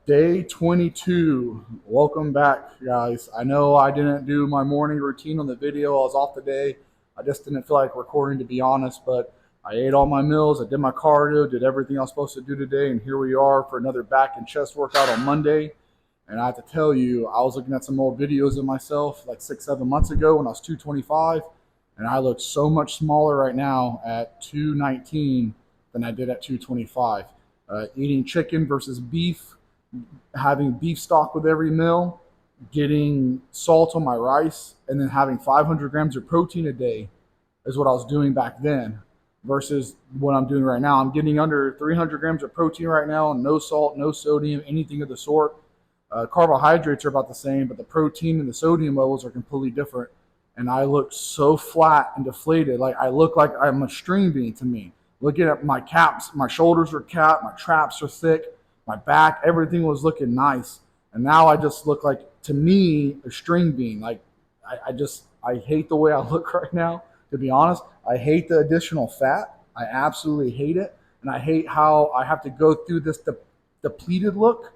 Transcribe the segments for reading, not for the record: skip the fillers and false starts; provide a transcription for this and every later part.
Day 22. Welcome back, guys. I know I didn't do my morning routine on the video. I was off today. I just didn't feel like recording, to be honest, but I ate all my meals. I did my cardio, did everything I was supposed to do today, and here we are for another back and chest workout on Monday. And I have to tell you, I was looking at some old videos of myself like 6, 7 months ago when I was 225, and I look so much smaller right now at 219 than I did at 225. Eating chicken versus beef, having beef stock with every meal, getting salt on my rice, and then having 500 grams of protein a day is what I was doing back then versus what I'm doing right now. I'm getting under 300 grams of protein right now, no salt, no sodium, anything of the sort. Carbohydrates are about the same, but the protein and the sodium levels are completely different. And I look so flat and deflated. Like I look like I'm a string bean to me. Looking at my caps, my shoulders were capped, my traps are thick, my back, everything was looking nice. And now I just look like, to me, a string bean. Like I hate the way I look right now. To be honest, I hate the additional fat. I absolutely hate it. And I hate how I have to go through this depleted look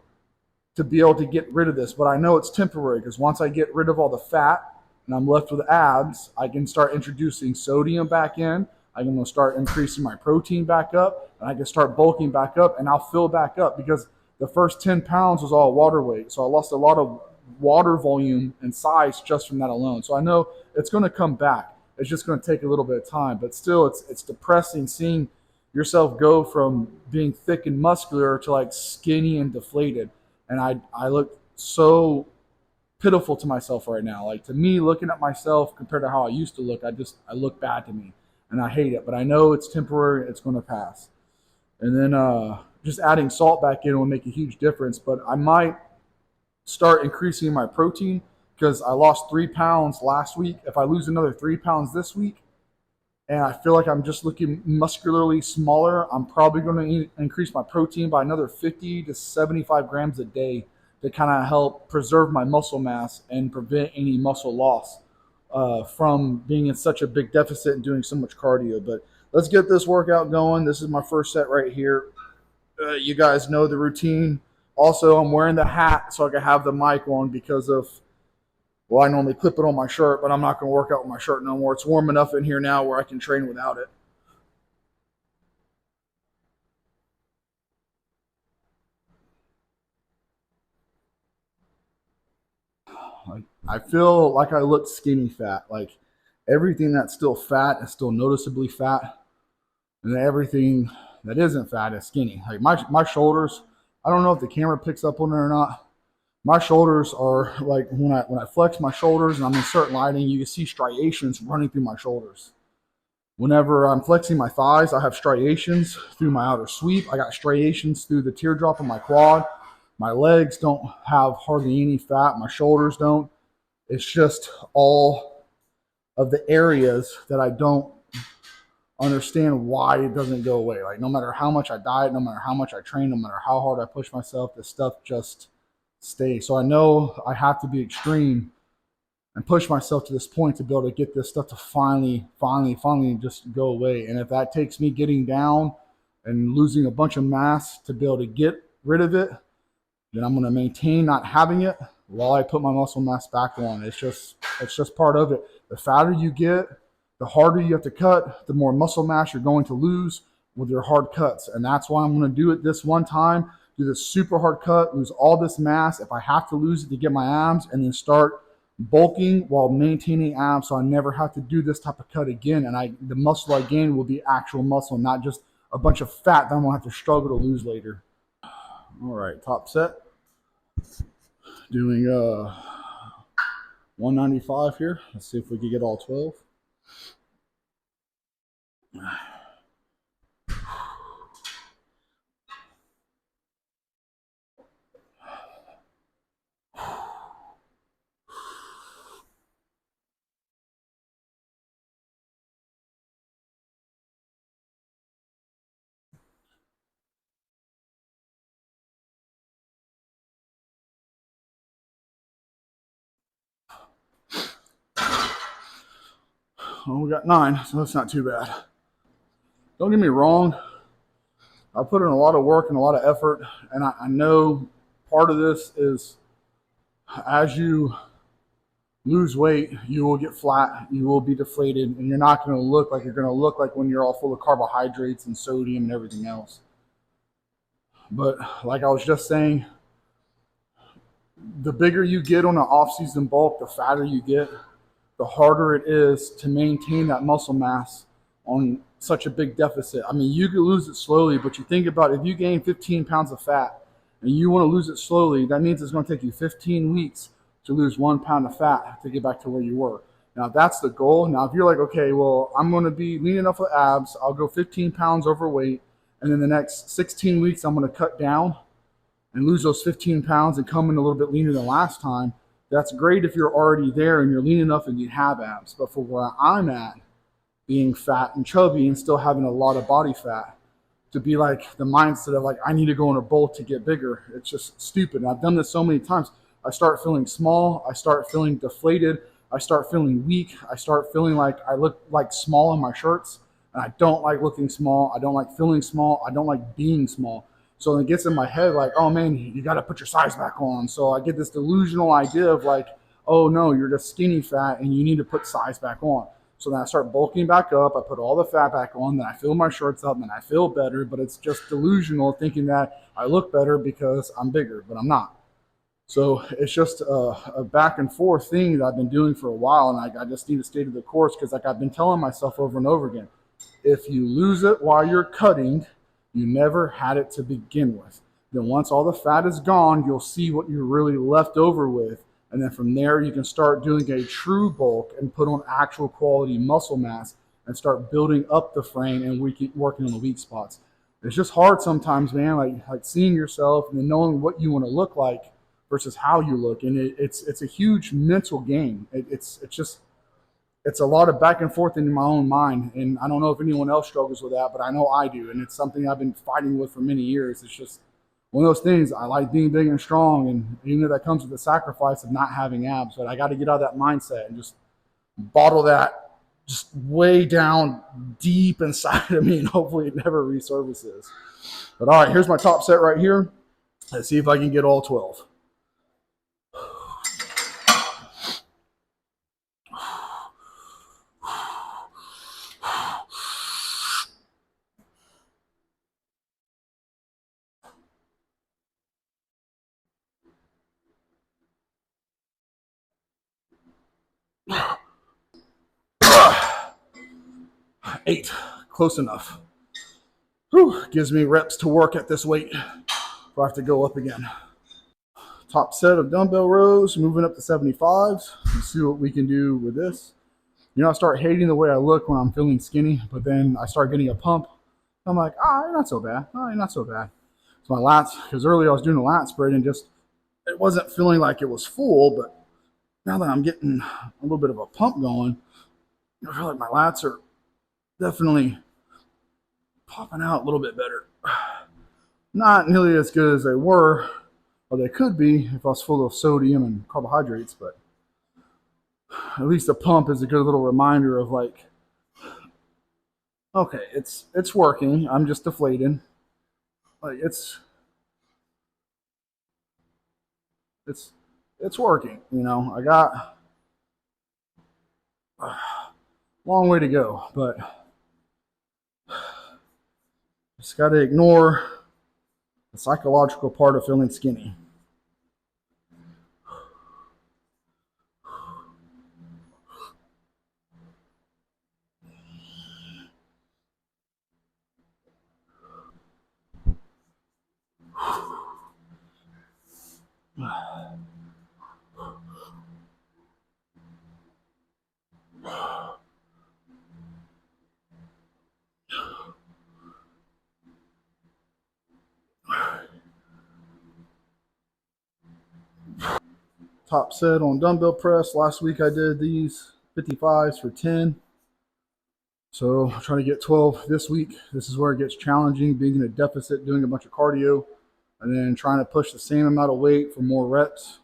to be able to get rid of this. But I know it's temporary because once I get rid of all the fat and I'm left with abs, I can start introducing sodium back in. I can start increasing my protein back up, and I can start bulking back up, and I'll fill back up because the first 10 pounds was all water weight. So I lost a lot of water volume and size just from that alone. So I know it's going to come back. It's just going to take a little bit of time, but still, it's depressing seeing yourself go from being thick and muscular to like skinny and deflated. And I look so pitiful to myself right now. Like to me, looking at myself compared to how I used to look, I look bad to me, and I hate it. But I know it's temporary. It's going to pass. And then just adding salt back in will make a huge difference. But I might start increasing my protein because I lost 3 pounds last week. If I lose another 3 pounds this week, and I feel like I'm just looking muscularly smaller, I'm probably going to increase my protein by another 50 to 75 grams a day to kind of help preserve my muscle mass and prevent any muscle loss from being in such a big deficit and doing so much cardio. But let's get this workout going. This is my first set right here. You guys know the routine. Also, I'm wearing the hat so I can have the mic on because of, well, I normally clip it on my shirt, but I'm not going to work out with my shirt no more. It's warm enough in here now where I can train without it. Like, I feel like I look skinny fat. Like everything that's still fat is still noticeably fat, and everything that isn't fat is skinny. Like my shoulders, I don't know if the camera picks up on it or not. My shoulders are like when I flex my shoulders and I'm in certain lighting, you can see striations running through my shoulders. Whenever I'm flexing my thighs, I have striations through my outer sweep. I got striations through the teardrop of my quad. My legs don't have hardly any fat. My shoulders don't. It's just all of the areas that I don't understand why it doesn't go away. Like no matter how much I diet, no matter how much I train, no matter how hard I push myself, this stuff just stays. So I know I have to be extreme and push myself to this point to be able to get this stuff to finally just go away. And if that takes me getting down and losing a bunch of mass to be able to get rid of it, then I'm going to maintain not having it while I put my muscle mass back on. It's just part of it. The fatter you get, the harder you have to cut, the more muscle mass you're going to lose with your hard cuts. And that's why I'm going to do it this one time, do this super hard cut, lose all this mass. If I have to lose it to get my abs, and then start bulking while maintaining abs so I never have to do this type of cut again. And the muscle I gain will be actual muscle, not just a bunch of fat that I'm going to have to struggle to lose later. All right, top set. Doing 195 here. Let's see if we can get all 12. Well, we got 9, so that's not too bad. Don't get me wrong. I put in a lot of work and a lot of effort, and I know part of this is as you lose weight, you will get flat, you will be deflated, and you're not going to look like you're going to look like when you're all full of carbohydrates and sodium and everything else. But like I was just saying, the bigger you get on an off-season bulk, the fatter you get, the harder it is to maintain that muscle mass on such a big deficit. I mean, you could lose it slowly, but you think about it, if you gain 15 pounds of fat and you want to lose it slowly, that means it's going to take you 15 weeks to lose 1 pound of fat to get back to where you were. Now, that's the goal. Now, if you're like, okay, well, I'm going to be lean enough with abs, I'll go 15 pounds overweight, and in the next 16 weeks, I'm going to cut down and lose those 15 pounds and come in a little bit leaner than last time. That's great if you're already there and you're lean enough and you have abs. But for where I'm at, being fat and chubby and still having a lot of body fat, to be like the mindset of like, I need to go in a bowl to get bigger, it's just stupid. And I've done this so many times. I start feeling small. I start feeling deflated. I start feeling weak. I start feeling like I look like small in my shirts. And I don't like looking small. I don't like feeling small. I don't like being small. So it gets in my head like, oh man, you got to put your size back on. So I get this delusional idea of like, oh no, you're just skinny fat and you need to put size back on. So then I start bulking back up. I put all the fat back on. Then I fill my shirts up and I feel better. But it's just delusional thinking that I look better because I'm bigger, but I'm not. So it's just a back and forth thing that I've been doing for a while. And I just need to stay to the course because like I've been telling myself over and over again, if you lose it while you're cutting, you never had it to begin with. Then once all the fat is gone, you'll see what you're really left over with. And then from there, you can start doing a true bulk and put on actual quality muscle mass and start building up the frame and working on the weak spots. It's just hard sometimes, man, like seeing yourself and then knowing what you want to look like versus how you look. And it's a huge mental game. It's a lot of back and forth in my own mind. And I don't know if anyone else struggles with that, but I know I do. And it's something I've been fighting with for many years. It's just one of those things. I like being big and strong. And even though that comes with the sacrifice of not having abs, but I got to get out of that mindset and just bottle that just way down deep inside of me. And hopefully it never resurfaces. But all right, here's my top set right here. Let's see if I can get all 12. Eight, close enough. Whew, gives me reps to work at this weight before I have to go up again. Top set of dumbbell rows, moving up to 75s. Let's see what we can do with this. You know, I start hating the way I look when I'm feeling skinny, but then I start getting a pump. I'm like, you're not so bad. You're not so bad. So my lats, because earlier I was doing a lat spread and just, it wasn't feeling like it was full, but now that I'm getting a little bit of a pump going, I feel like my lats are definitely popping out a little bit better. Not nearly as good as they were, or they could be if I was full of sodium and carbohydrates, but at least a pump is a good little reminder of like, okay, it's working. I'm just deflating. Like it's working. You know, I got a long way to go, but just got to ignore the psychological part of feeling skinny. Top set on dumbbell press. Last week I did these 55s for 10. So I'm trying to get 12 this week. This is where it gets challenging, being in a deficit, doing a bunch of cardio, and then trying to push the same amount of weight for more reps.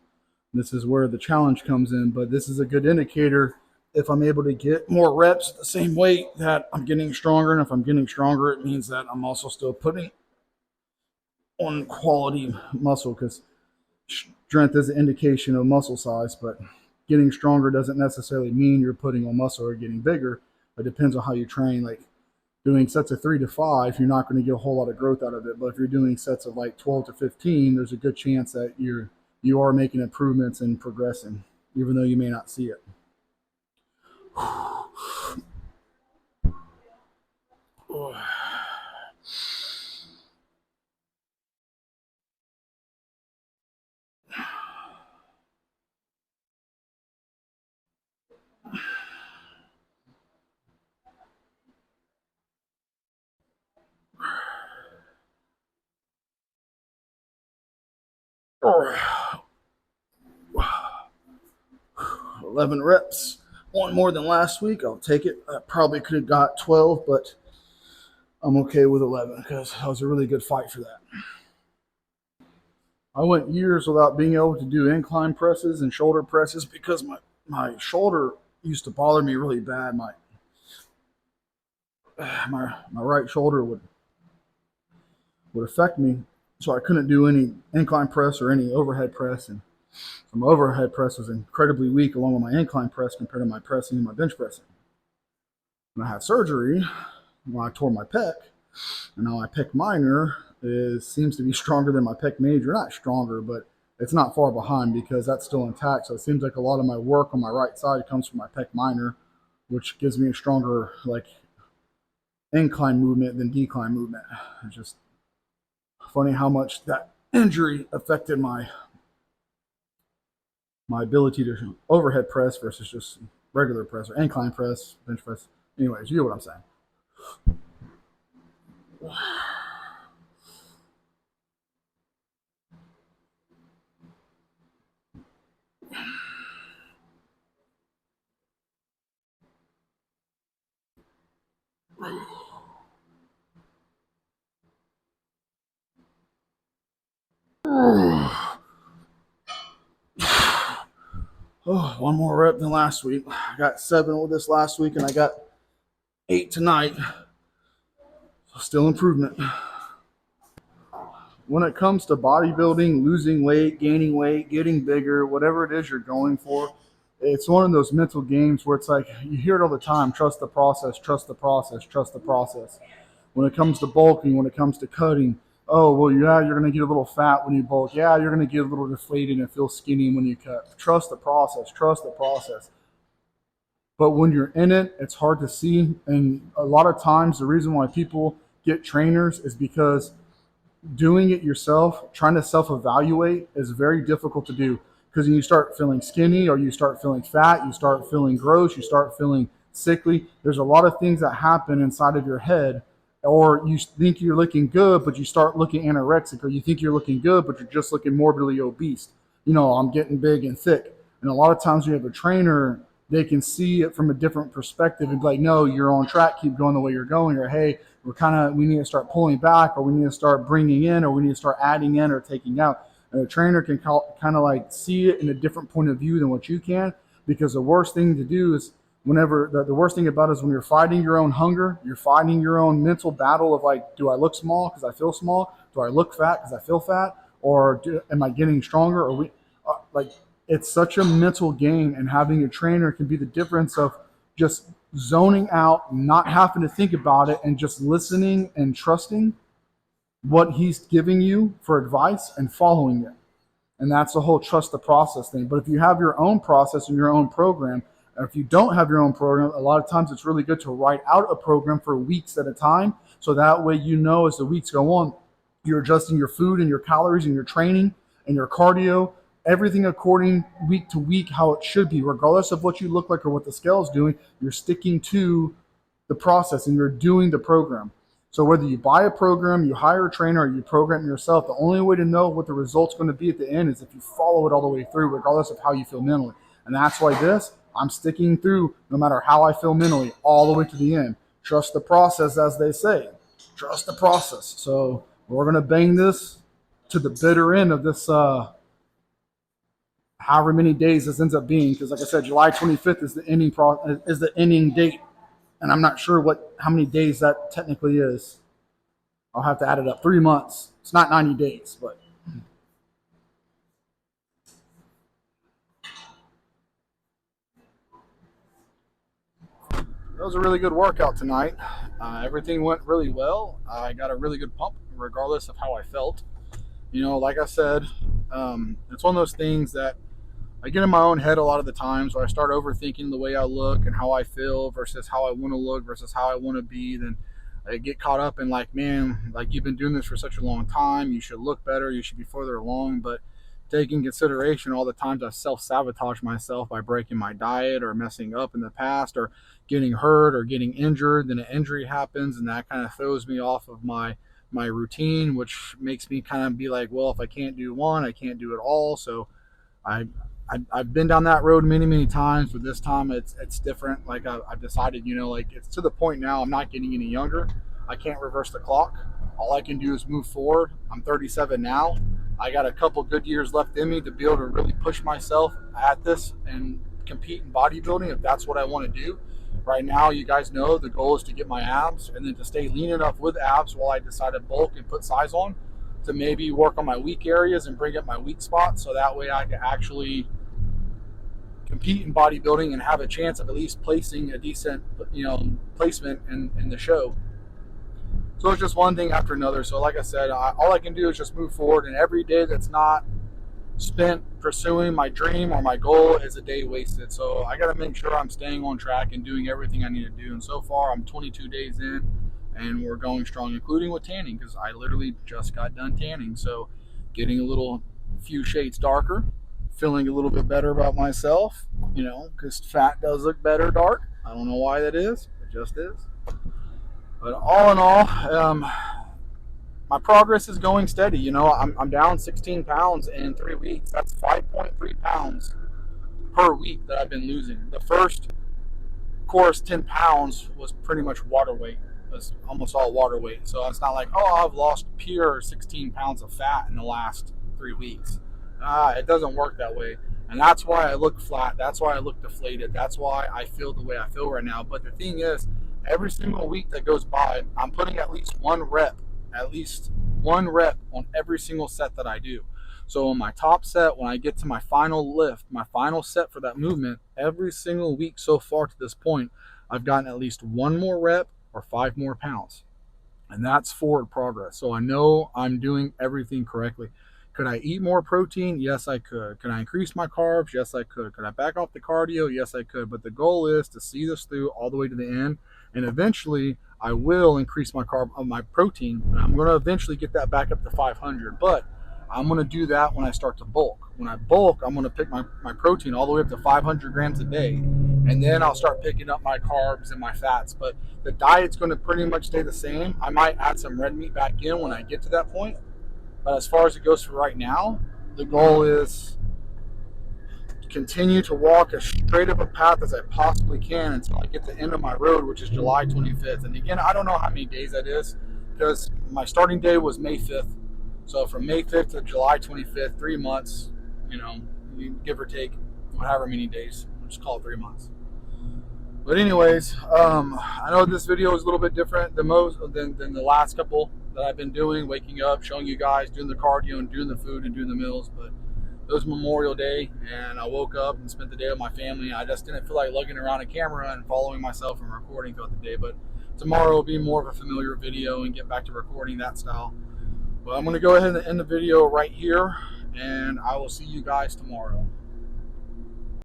This is where the challenge comes in, but this is a good indicator if I'm able to get more reps at the same weight that I'm getting stronger. And if I'm getting stronger, it means that I'm also still putting on quality muscle because Strength is an indication of muscle size, but getting stronger doesn't necessarily mean you're putting on muscle or getting bigger. It depends on how you train. Like doing sets of 3 to 5, you're not going to get a whole lot of growth out of it. But if you're doing sets of like 12 to 15, there's a good chance that you are making improvements and progressing, even though you may not see it. 11 reps, one more than last week. I'll take it. I probably could have got 12, but I'm okay with 11 because that was a really good fight for that. I went years without being able to do incline presses and shoulder presses because my shoulder used to bother me really bad. My right shoulder would affect me, so I couldn't do any incline press or any overhead press. And my overhead press was incredibly weak along with my incline press compared to my pressing and my bench pressing. When I had surgery, when I tore my pec, and now my pec minor seems to be stronger than my pec major. Not stronger, but it's not far behind because that's still intact. So it seems like a lot of my work on my right side comes from my pec minor, which gives me a stronger like incline movement than decline movement. It's just funny how much that injury affected my ability to overhead press versus just regular press or incline press, bench press. Anyways, you get what I'm saying. Oh, one more rep than last week. I got 7 with this last week, and I got 8 tonight. So still improvement. When it comes to bodybuilding, losing weight, gaining weight, getting bigger, whatever it is you're going for, it's one of those mental games where it's like you hear it all the time: trust the process, trust the process, trust the process. When it comes to bulking, when it comes to cutting, oh, well, yeah, you're going to get a little fat when you bulk. Yeah, you're going to get a little deflated and feel skinny when you cut. Trust the process, trust the process. But when you're in it, it's hard to see. And a lot of times, the reason why people get trainers is because doing it yourself, trying to self evaluate, is very difficult to do. Because when you start feeling skinny or you start feeling fat, you start feeling gross, you start feeling sickly. There's a lot of things that happen inside of your head. Or you think you're looking good, but you start looking anorexic, or you think you're looking good, but you're just looking morbidly obese. I'm getting big and thick. And a lot of times, when you have a trainer, they can see it from a different perspective and be like, no, you're on track, keep going the way you're going, or hey, we need to start pulling back, or we need to start bringing in, or we need to start adding in or taking out. And a trainer can kind of like see it in a different point of view than what you can, because the worst thing to do is the worst thing about it is when you're fighting your own hunger, you're fighting your own mental battle of like, do I look small because I feel small? Do I look fat because I feel fat? Or am I getting stronger? Or like, it's such a mental game, and having a trainer can be the difference of just zoning out, not having to think about it, and just listening and trusting what he's giving you for advice and following it. And that's the whole trust the process thing. But if you have your own process and your own program, and if you don't have your own program, a lot of times it's really good to write out a program for weeks at a time. So that way, as the weeks go on, you're adjusting your food and your calories and your training and your cardio, everything according week to week how it should be, regardless of what you look like or what the scale is doing. You're sticking to the process and you're doing the program. So whether you buy a program, you hire a trainer, or you program yourself, the only way to know what the result's going to be at the end is if you follow it all the way through, regardless of how you feel mentally. And that's why I'm sticking through no matter how I feel mentally, all the way to the end. Trust the process, as they say. Trust the process. So we're going to bang this to the bitter end of this, however many days this ends up being. Because like I said, July 25th is the ending date. And I'm not sure how many days that technically is. I'll have to add it up. 3 months. It's not 90 days, but was a really good workout tonight. Everything went really well. I got a really good pump, regardless of how I felt. You know, like I said, it's one of those things that I get in my own head a lot of the times where I start overthinking the way I look and how I feel versus how I want to look versus how I want to be. Then I get caught up in like, man, like you've been doing this for such a long time. You should look better. You should be further along. But taking consideration all the times I self-sabotage myself by breaking my diet or messing up in the past or getting hurt or getting injured, then an injury happens and that kind of throws me off of my routine, which makes me kind of be like, well, if I can't do one, I can't do it all. So I, I've been down that road many times, but this time it's different. Like I've decided, you know, like it's to the point now. I'm not getting any younger. I can't reverse the clock. All I can do is move forward. I'm 37 now. I got a couple good years left in me to be able to really push myself at this and compete in bodybuilding if that's what I want to do. Right now, you guys know the goal is to get my abs and then to stay lean enough with abs while I decide to bulk and put size on, to maybe work on my weak areas and bring up my weak spots so that way I can actually compete in bodybuilding and have a chance of at least placing a decent, you know, placement in the show. So it's just one thing after another. So like I said, all I can do is just move forward, and every day that's not spent pursuing my dream or my goal is a day wasted. So I got to make sure I'm staying on track and doing everything I need to do. And so far, I'm 22 days in, and we're going strong, including with tanning, because I literally just got done tanning. So getting a few shades darker, feeling a little bit better about myself, you know, because fat does look better dark. I don't know why that is. It just is. But all in all, my progress is going steady. You know, I'm down 16 pounds in 3 weeks. That's 5.3 pounds per week that I've been losing. The first course, 10 pounds was pretty much water weight. It was almost all water weight. So it's not like, oh, I've lost pure 16 pounds of fat in the last 3 weeks. It doesn't work that way. And that's why I look flat. That's why I look deflated. That's why I feel the way I feel right now. But the thing is, every single week that goes by, I'm putting at least one rep on every single set that I do. So on my top set, when I get to my final lift, my final set for that movement, every single week so far to this point, I've gotten at least one more rep or 5 more pounds. And that's forward progress. So I know I'm doing everything correctly. Could I eat more protein? Yes, I could. Can I increase my carbs? Yes, I could. Could I back off the cardio? Yes, I could. But the goal is to see this through all the way to the end. And eventually, I will increase my protein. And I'm going to eventually get that back up to 500. But I'm going to do that when I start to bulk. When I bulk, I'm going to pick my protein all the way up to 500 grams a day. And then I'll start picking up my carbs and my fats. But the diet's going to pretty much stay the same. I might add some red meat back in when I get to that point. But as far as it goes for right now, the goal is to continue to walk as straight of a path as I possibly can until I get to the end of my road, which is July 25th. And again, I don't know how many days that is because my starting day was May 5th. So from May 5th to July 25th, 3 months, you know, give or take however many days. We'll just call it 3 months. But anyways, I know this video is a little bit different than the last couple that I've been doing, waking up, showing you guys, doing the cardio and doing the food and doing the meals. But it was Memorial Day, and I woke up and spent the day with my family. I just didn't feel like lugging around a camera and following myself and recording throughout the day. But tomorrow will be more of a familiar video and get back to recording that style. But I'm going to go ahead and end the video right here, and I will see you guys tomorrow.